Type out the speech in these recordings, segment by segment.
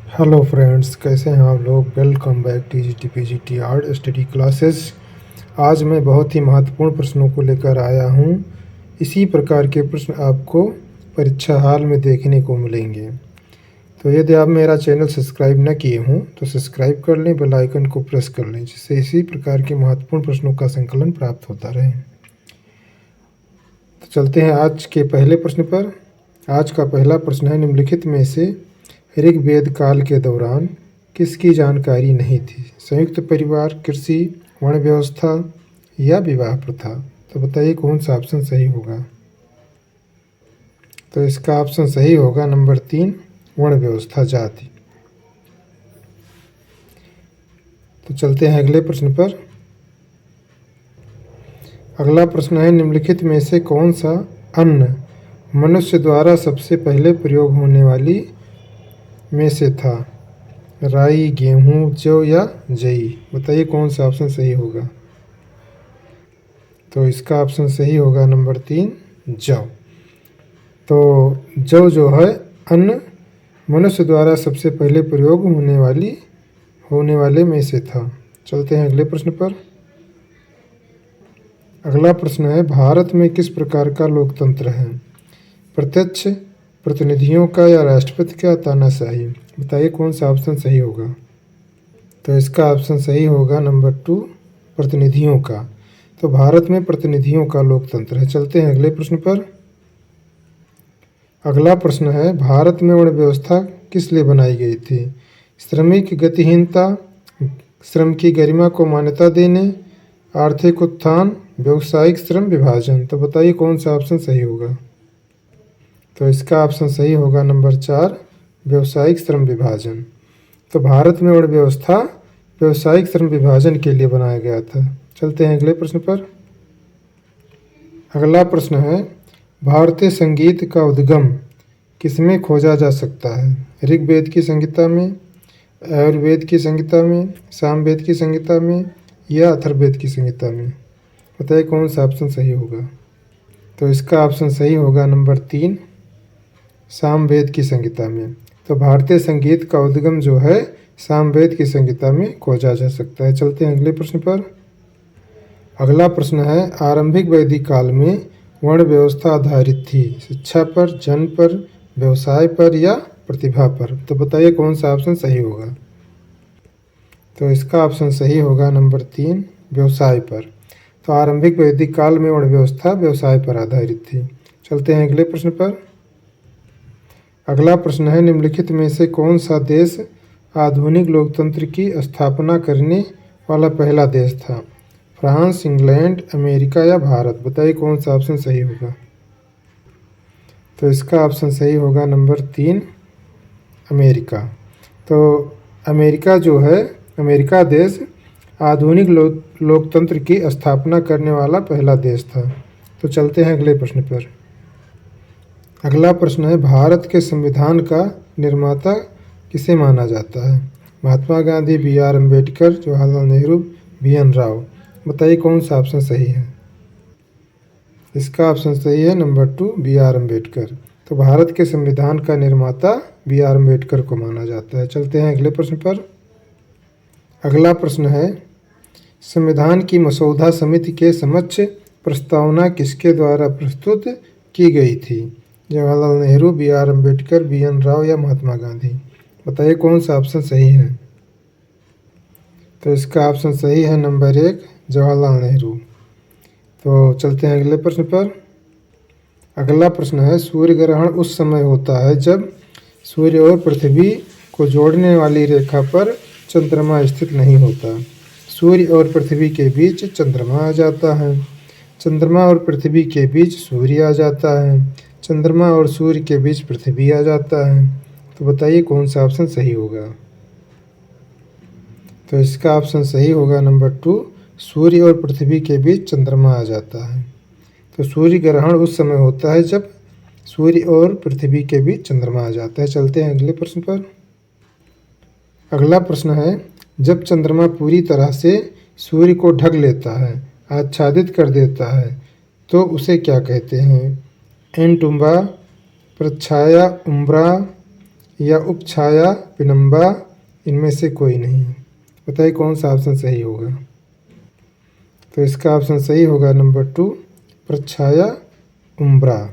Hello friends, कैसे हैं आप लोग। Welcome back T art study classes. आज मैं बहुत ही महत्वपूर्ण प्रश्नों को लेकर आया हूं। इसी प्रकार के प्रश्न आपको परीक्षा हाल में देखने को मिलेंगे। तो यदि आप मेरा चैनल सब्सक्राइब न किए हों तो सब्सक्राइब कर लें, बेल आइकन को प्रेस कर लें, जिससे इसी प्रकार के महत्वपूर्ण प्रश्नों का संकलन प्राप्त होता रहे। तो चलते हैं आज के पहले प्रश्न पर। आज का पहला प्रश्न है, निम्नलिखित में से ऋग्वेद काल के दौरान किसकी जानकारी नहीं थी। संयुक्त परिवार, कृषि, वर्ण व्यवस्था या विवाह प्रथा। तो बताइए कौन सा ऑप्शन सही होगा। तो इसका ऑप्शन सही होगा नंबर 3, वर्ण व्यवस्था, जाति। तो चलते हैं अगले प्रश्न पर। अगला प्रश्न है, निम्नलिखित में से कौन सा अन्न मनुष्य द्वारा सबसे पहले प्रयोग होने वाली में से था। राई, गेहूँ, जौ या जई। बताइए कौन सा ऑप्शन सही होगा। तो इसका ऑप्शन सही होगा नंबर 3, जौ। तो जौ जो है अन्न मनुष्य द्वारा सबसे पहले प्रयोग होने वाले में से था। चलते हैं अगले प्रश्न पर। अगला प्रश्न है, भारत में किस प्रकार का लोकतंत्र है। प्रत्यक्ष, प्रतिनिधियों का या राष्ट्रपति का, तानाशाही। बताइए कौन सा ऑप्शन सही होगा। तो इसका ऑप्शन सही होगा नंबर 2, प्रतिनिधियों का। तो भारत में प्रतिनिधियों का लोकतंत्र है। चलते हैं अगले प्रश्न पर। अगला प्रश्न है, भारत में वर्ण व्यवस्था किस लिए बनाई गई थी। श्रमिक गतिहीनता, श्रम की गरिमा को मान्यता देने, आर्थिक उत्थान, व्यावसायिक श्रम विभाजन। तो बताइए कौन सा ऑप्शन सही होगा। तो इसका ऑप्शन सही होगा नंबर 4, व्यावसायिक श्रम विभाजन। तो भारत में वर्ण व्यवस्था व्यावसायिक श्रम विभाजन के लिए बनाया गया था। चलते हैं अगले प्रश्न पर। अगला प्रश्न है, भारतीय संगीत का उद्गम किसमें खोजा जा सकता है। ऋग्वेद की संहिता में, आयुर्वेद की संहिता में, सामवेद की संहिता में या अथर्ववेद की संहिता में। बताइए कौन सा ऑप्शन सही होगा। तो इसका ऑप्शन सही होगा नंबर 3, सामवेद की संहिता में। तो भारतीय संगीत का उद्गम जो है सामवेद की संहिता में खोजा जा सकता है। चलते हैं अगले प्रश्न पर। अगला प्रश्न है, आरंभिक वैदिक काल में वर्ण व्यवस्था आधारित थी शिक्षा पर, जन पर, व्यवसाय पर या प्रतिभा पर। तो बताइए कौन सा ऑप्शन सही होगा। तो इसका ऑप्शन सही होगा नंबर 3, व्यवसाय पर। तो आरंभिक वैदिक काल में वर्ण व्यवस्था व्यवसाय पर आधारित थी। चलते हैं अगले प्रश्न पर। अगला प्रश्न है, निम्नलिखित में से कौन सा देश आधुनिक लोकतंत्र की स्थापना करने वाला पहला देश था। फ्रांस, इंग्लैंड, अमेरिका या भारत। बताइए कौन सा ऑप्शन सही होगा। तो इसका ऑप्शन सही होगा नंबर 3, अमेरिका। तो अमेरिका जो है, अमेरिका देश आधुनिक लोकतंत्र की स्थापना करने वाला पहला देश था। तो चलते हैं अगले प्रश्न पर। अगला प्रश्न है, भारत के संविधान का निर्माता किसे माना जाता है। महात्मा गांधी, बी.आर. अम्बेडकर, जवाहरलाल नेहरू, बी.एन. राव। बताइए कौन सा ऑप्शन सही है। इसका ऑप्शन सही है नंबर 2, बी.आर. अम्बेडकर। तो भारत के संविधान का निर्माता बी.आर. अम्बेडकर को माना जाता है। चलते हैं अगले प्रश्न पर। अगला प्रश्न है, संविधान की मसौदा समिति के समक्ष प्रस्तावना किसके द्वारा प्रस्तुत की गई थी। जवाहरलाल नेहरू, बी.आर. अम्बेडकर, बी.एन. राव या महात्मा गांधी। बताइए कौन सा ऑप्शन सही है। तो इसका ऑप्शन सही है नंबर 1, जवाहरलाल नेहरू। तो चलते हैं अगले प्रश्न पर। अगला प्रश्न है, सूर्य ग्रहण उस समय होता है जब सूर्य और पृथ्वी को जोड़ने वाली रेखा पर चंद्रमा स्थित नहीं होता। सूर्य और पृथ्वी के बीच चंद्रमा आ जाता है, चंद्रमा और पृथ्वी के बीच सूर्य आ जाता है, चंद्रमा और सूर्य के बीच पृथ्वी आ जाता है। तो बताइए कौन सा ऑप्शन सही होगा। तो इसका ऑप्शन सही होगा नंबर 2, सूर्य और पृथ्वी के बीच चंद्रमा आ जाता है। तो सूर्य ग्रहण उस समय होता है जब सूर्य और पृथ्वी के बीच चंद्रमा आ जाता है। चलते हैं अगले प्रश्न पर। अगला प्रश्न है, जब चंद्रमा पूरी तरह से सूर्य को ढक लेता है, आच्छादित कर देता है, तो उसे क्या कहते हैं। एंटुम्बा, प्रच्छाया, उम्ब्रा या उपछाया पिनम्बा, इनमें से कोई नहीं। बताइए कौन सा ऑप्शन सही होगा। तो इसका ऑप्शन सही होगा नंबर 2, प्रच्छाया उम्ब्रा।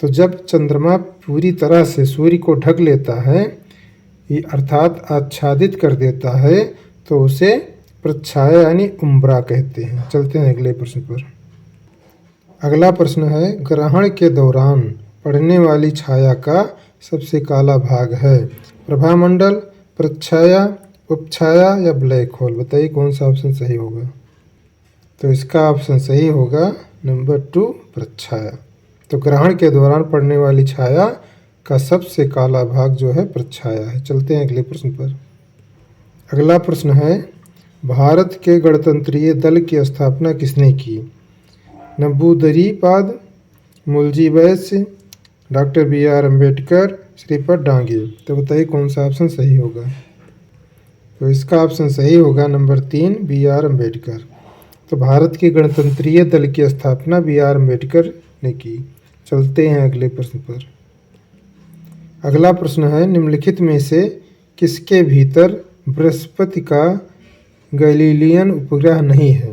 तो जब चंद्रमा पूरी तरह से सूर्य को ढक लेता है, ये अर्थात आच्छादित कर देता है, तो उसे प्रच्छाया यानी उम्ब्रा कहते हैं। चलते हैं अगले प्रश्न पर। अगला प्रश्न है, ग्रहण के दौरान पड़ने वाली छाया का सबसे काला भाग है। प्रभामंडल, प्रच्छाया, उपछाया या ब्लैक होल। बताइए कौन सा ऑप्शन सही होगा। तो इसका ऑप्शन सही होगा नंबर 2, प्रच्छाया। तो ग्रहण के दौरान पड़ने वाली छाया का सबसे काला भाग जो है प्रच्छाया है। चलते हैं अगले प्रश्न पर। अगला प्रश्न है, भारत के गणतंत्रीय दल की स्थापना किसने की। नंबूदरीपाद, मुलजी वैश्य, डॉक्टर बी.आर. अम्बेडकर, श्रीपद डांगे। तो बताइए कौन सा ऑप्शन सही होगा। तो इसका ऑप्शन सही होगा नंबर 3, बी.आर. अम्बेडकर। तो भारत के गणतंत्रीय दल की स्थापना बी.आर. अम्बेडकर ने की। चलते हैं अगले प्रश्न पर। अगला प्रश्न है, निम्नलिखित में से किसके भीतर बृहस्पति का गैलीलियन उपग्रह नहीं है।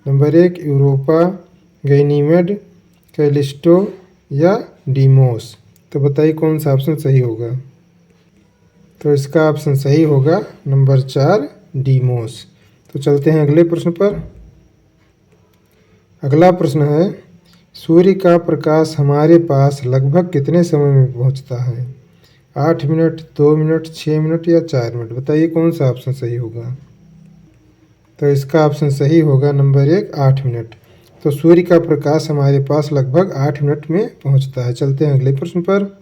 नंबर 1, यूरोपा, गैनीमेड, कैलिस्टो या डीमोस। तो बताइए कौन सा ऑप्शन सही होगा। तो इसका ऑप्शन सही होगा नंबर 4, डीमोस। तो चलते हैं अगले प्रश्न पर। अगला प्रश्न है, सूर्य का प्रकाश हमारे पास लगभग कितने समय में पहुंचता है। 8 मिनट, 2 मिनट, 6 मिनट या 4 मिनट। बताइए कौन सा ऑप्शन सही होगा। तो इसका ऑप्शन सही होगा नंबर 1, 8 मिनट। तो सूर्य का प्रकाश हमारे पास लगभग 8 मिनट में पहुंचता है। चलते हैं अगले प्रश्न पर।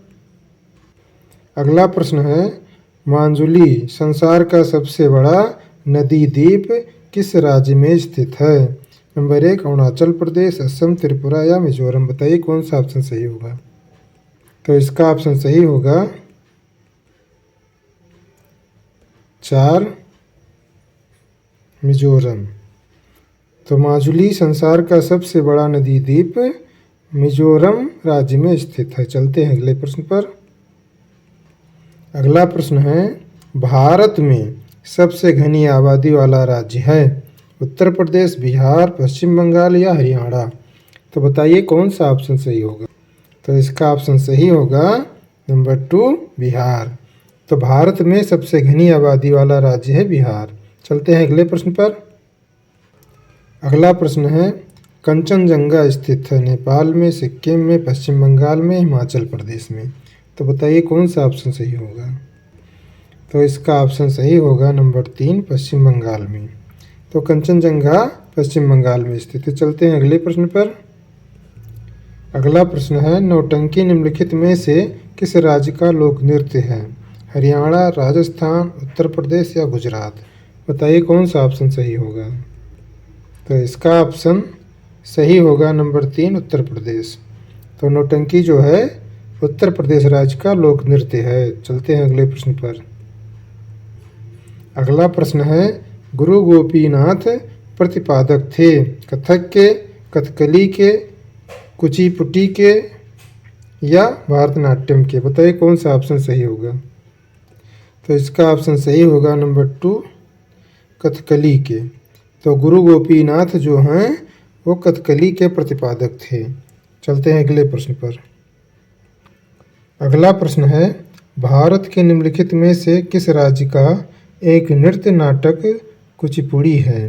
अगला प्रश्न है, माजुली संसार का सबसे बड़ा नदी द्वीप किस राज्य में स्थित है। नंबर 1, अरुणाचल प्रदेश, असम, त्रिपुरा या मिजोरम। बताइए कौन सा ऑप्शन सही होगा। तो इसका ऑप्शन सही होगा 4, मिजोरम। तो माजुली संसार का सबसे बड़ा नदी द्वीप मिजोरम राज्य में स्थित है। चलते हैं अगले प्रश्न पर। अगला प्रश्न है, भारत में सबसे घनी आबादी वाला राज्य है। उत्तर प्रदेश, बिहार, पश्चिम बंगाल या हरियाणा। तो बताइए कौन सा ऑप्शन सही होगा। तो इसका ऑप्शन सही होगा नंबर 2, बिहार। तो भारत में सबसे घनी आबादी वाला राज्य है बिहार। चलते हैं अगले प्रश्न पर। अगला प्रश्न है, कंचनजंगा स्थित है नेपाल में, सिक्किम में, पश्चिम बंगाल में, हिमाचल प्रदेश में। तो बताइए कौन सा ऑप्शन सही होगा। तो इसका ऑप्शन सही होगा नंबर 3, पश्चिम बंगाल में। तो कंचनजंगा पश्चिम बंगाल में स्थित है। चलते हैं अगले प्रश्न पर। अगला प्रश्न है, नौटंकी निम्नलिखित में से किस राज्य का लोक नृत्य है। हरियाणा, राजस्थान, उत्तर प्रदेश या गुजरात। बताइए कौन सा ऑप्शन सही होगा। तो इसका ऑप्शन सही होगा नंबर 3, उत्तर प्रदेश। तो नौटंकी जो है उत्तर प्रदेश राज्य का लोक नृत्य है। चलते हैं अगले प्रश्न पर। अगला प्रश्न है, गुरु गोपीनाथ प्रतिपादक थे कथक के, कथकली के, कुचिपुड़ी के या भरतनाट्यम के। बताइए कौन सा ऑप्शन सही होगा। तो इसका ऑप्शन सही होगा नंबर 2, कथकली के। तो गुरु गोपीनाथ जो हैं वो कथकली के प्रतिपादक थे। चलते हैं अगले प्रश्न पर। अगला प्रश्न है, भारत के निम्नलिखित में से किस राज्य का एक नृत्य नाटक कुचिपुड़ी है।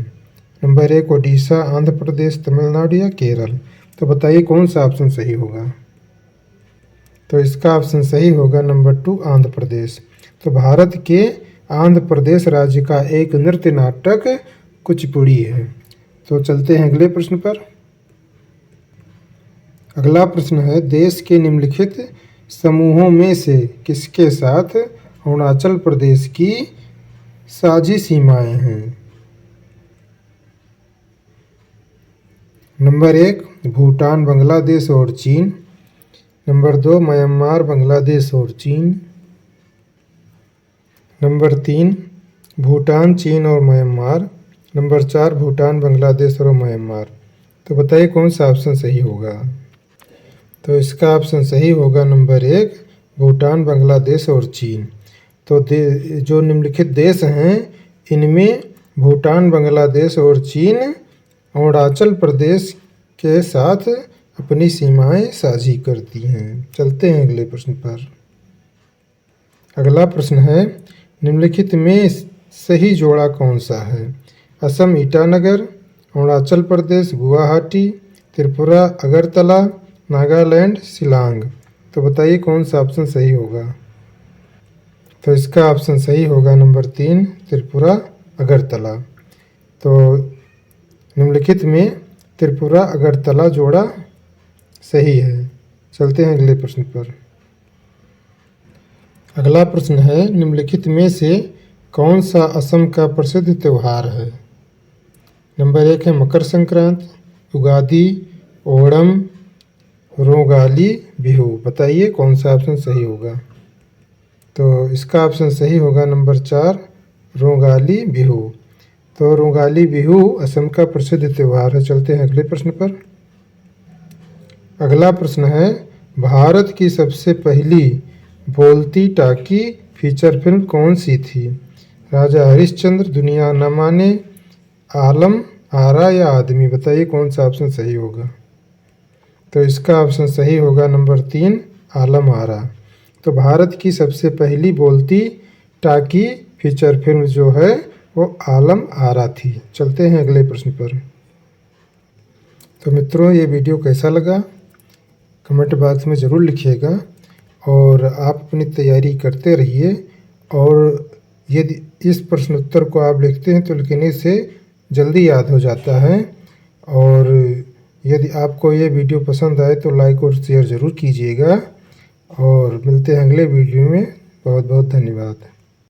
नंबर 1, ओडिशा, आंध्र प्रदेश, तमिलनाडु या केरल। तो बताइए कौन सा ऑप्शन सही होगा। तो इसका ऑप्शन सही होगा नंबर 2, आंध्र प्रदेश। तो भारत के आंध्र प्रदेश राज्य का एक नृत्य नाटक कुचिपुड़ी है। तो चलते हैं अगले प्रश्न पर। अगला प्रश्न है, देश के निम्नलिखित समूहों में से किसके साथ अरुणाचल प्रदेश की साझी सीमाएं हैं। नंबर 1, भूटान, बांग्लादेश और चीन। नंबर 2, म्यांमार, बांग्लादेश और चीन। नंबर 3, भूटान, चीन और म्यांमार। नंबर 4, भूटान, बांग्लादेश और म्यांमार। तो बताइए कौन सा ऑप्शन सही होगा। तो इसका ऑप्शन सही होगा नंबर 1, भूटान, बांग्लादेश और चीन। तो जो निम्नलिखित देश हैं इनमें भूटान, बांग्लादेश और चीन अरुणाचल प्रदेश के साथ अपनी सीमाएं साझी करती हैं। चलते हैं अगले प्रश्न पर। अगला प्रश्न है, निम्नलिखित में सही जोड़ा कौन सा है? असम ईटानगर, अरुणाचल प्रदेश गुवाहाटी, त्रिपुरा अगरतला, नागालैंड शिलांग। तो बताइए कौन सा ऑप्शन सही होगा? तो इसका ऑप्शन सही होगा नंबर 3 त्रिपुरा अगरतला। तो निम्नलिखित में त्रिपुरा अगरतला जोड़ा सही है। चलते हैं अगले प्रश्न पर। अगला प्रश्न है, निम्नलिखित में से कौन सा असम का प्रसिद्ध त्यौहार है? नंबर 1 है मकर संक्रांति, उगादी, ओणम, रोगाली, बिहू। बताइए कौन सा ऑप्शन सही होगा? तो इसका ऑप्शन सही होगा नंबर 4 रोगाली बिहू। तो रोगाली बिहू असम का प्रसिद्ध त्यौहार है। चलते हैं अगले प्रश्न पर। अगला प्रश्न है, भारत की सबसे पहली बोलती टाकी फीचर फिल्म कौन सी थी? राजा हरिश्चंद्र, दुनिया न माने, आलम आरा या आदमी। बताइए कौन सा ऑप्शन सही होगा? तो इसका ऑप्शन सही होगा नंबर 3 आलम आरा। तो भारत की सबसे पहली बोलती टाकी फीचर फिल्म जो है वो आलम आरा थी। चलते हैं अगले प्रश्न पर। तो मित्रों, ये वीडियो कैसा लगा कमेंट बॉक्स में ज़रूर लिखिएगा और आप अपनी तैयारी करते रहिए। और यदि इस प्रश्न उत्तर को आप लिखते हैं तो लिखने से जल्दी याद हो जाता है। और यदि आपको ये वीडियो पसंद आए तो लाइक और शेयर ज़रूर कीजिएगा। और मिलते हैं अगले वीडियो में। बहुत बहुत धन्यवाद।